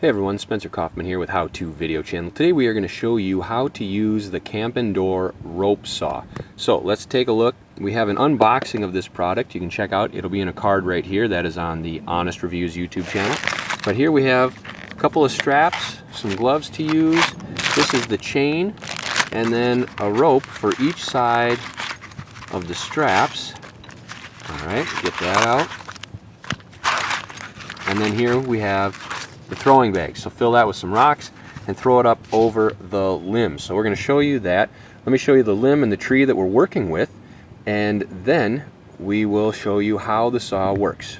Hey everyone, Spencer Kaufman here with How To Video Channel. Today we are going to show you how to use the Campendor rope saw. So let's take a look. We have an unboxing of this product you can check out. It'll be in a card right here that is on the Honest Reviews YouTube channel. But here we have a couple of straps, some gloves to use. This is the chain, and then a rope for each side of the straps. Alright, get that out. And then here we have the throwing bag. So fill that with some rocks and throw it up over the limb. So we're going to show you that. Let me show you the limb and the tree that we're working with, and then we will show you how the saw works.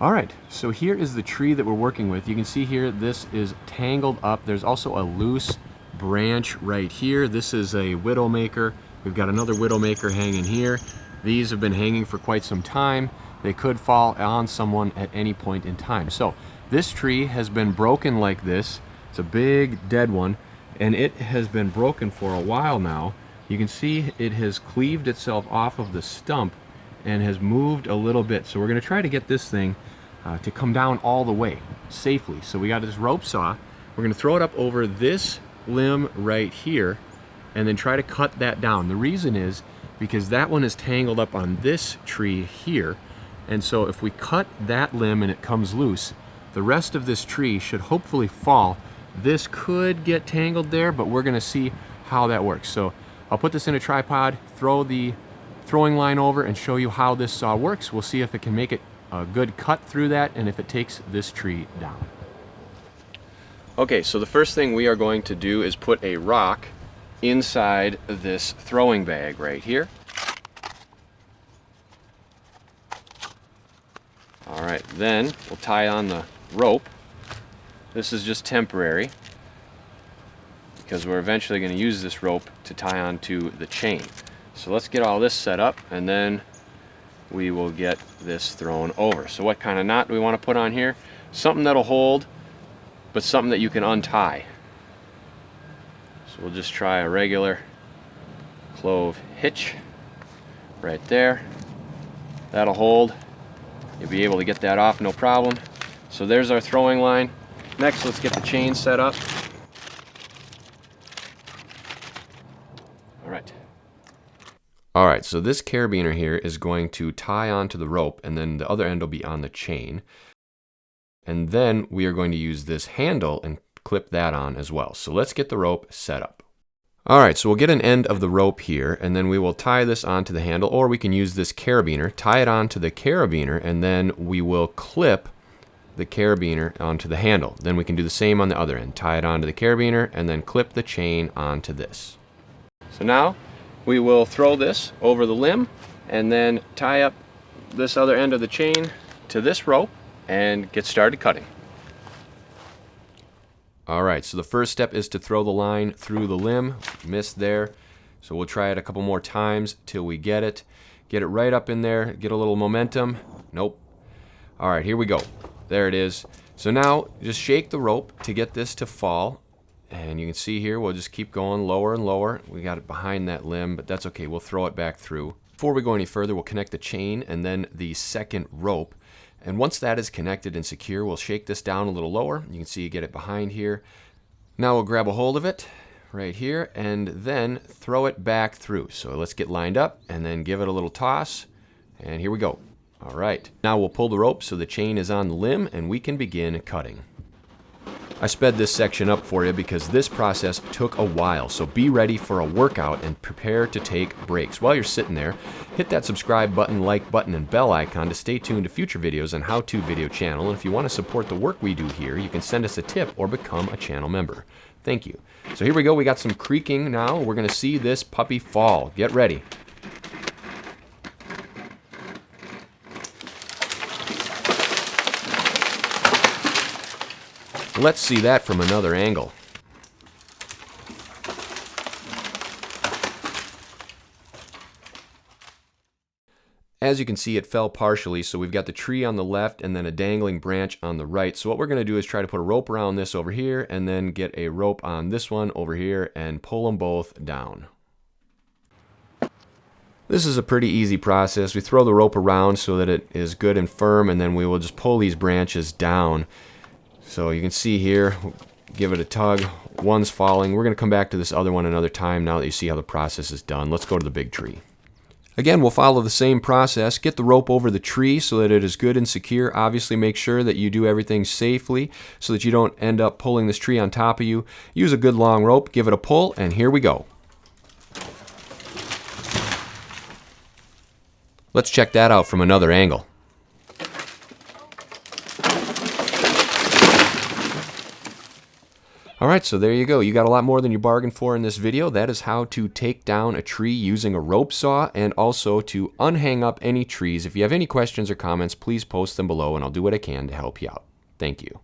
Alright, so here is the tree that we're working with. You can see here this is tangled up. There's also a loose branch right here. This is a widowmaker. We've got another widowmaker hanging here. These have been hanging for quite some time. They could fall on someone at any point in time. So this tree has been broken like this. It's a big dead one, and it has been broken for a while now. You can see it has cleaved itself off of the stump and has moved a little bit. So we're going to try to get this thing to come down all the way safely. So we got this rope saw. We're going to throw it up over this limb right here and then try to cut that down. The reason is because that one is tangled up on this tree here. And so if we cut that limb and it comes loose, the rest of this tree should hopefully fall. This could get tangled there, but we're going to see how that works. So I'll put this in a tripod, throw the throwing line over, and show you how this saw works. We'll see if it can make it a good cut through that and if it takes this tree down. Okay, so the first thing we are going to do is put a rock inside this throwing bag right here. Alright, then we'll tie on the rope. This is just temporary because we're eventually going to use this rope to tie onto the chain. So let's get all this set up and then we will get this thrown over. So what kind of knot do we want to put on here? Something that'll hold, but something that you can untie. So we'll just try a regular clove hitch right there. That'll hold. You'll be able to get that off no problem. So there's our throwing line. Next, let's get the chain set up. Alright, so this carabiner here is going to tie onto the rope, and then the other end will be on the chain. And then we are going to use this handle and clip that on as well. So let's get the rope set up. Alright, so we'll get an end of the rope here, and then we will tie this onto the handle, or we can use this carabiner, tie it onto the carabiner, and then we will clip the carabiner onto the handle. Then we can do the same on the other end, tie it onto the carabiner, and then clip the chain onto this. So now we will throw this over the limb, and then tie up this other end of the chain to this rope, and get started cutting. Alright, so the first step is to throw the line through the limb. Missed there. So we'll try it a couple more times till we get it. Get it right up in there, get a little momentum. Nope. Alright, here we go. There it is. So now just shake the rope to get this to fall. And you can see here, we'll just keep going lower and lower. We got it behind that limb, but that's okay. We'll throw it back through. Before we go any further, we'll connect the chain and then the second rope. And once that is connected and secure, we'll shake this down a little lower. You can see you get it behind here. Now we'll grab a hold of it right here and then throw it back through. So let's get lined up and then give it a little toss. And here we go. All right. Now we'll pull the rope so the chain is on the limb and we can begin cutting. I sped this section up for you because this process took a while, so be ready for a workout and prepare to take breaks. While you're sitting there, hit that subscribe button, like button, and bell icon to stay tuned to future videos on How To Video Channel. And if you want to support the work we do here, you can send us a tip or become a channel member. Thank you. So here we go. We got some creaking now. We're going to see this puppy fall. Get ready. Let's see that from another angle. As you can see, it fell partially, so we've got the tree on the left and then a dangling branch on the right. So what we're going to do is try to put a rope around this over here and then get a rope on this one over here and pull them both down. This is a pretty easy process. We throw the rope around so that it is good and firm, and then we will just pull these branches down. So you can see here, give it a tug, one's falling. We're going to come back to this other one another time now that you see how the process is done. Let's go to the big tree. Again, we'll follow the same process. Get the rope over the tree so that it is good and secure. Obviously, make sure that you do everything safely so that you don't end up pulling this tree on top of you. Use a good long rope, give it a pull, and here we go. Let's check that out from another angle. Alright, so there you go. You got a lot more than you bargained for in this video. That is how to take down a tree using a rope saw and also to unhang up any trees. If you have any questions or comments, please post them below and I'll do what I can to help you out. Thank you.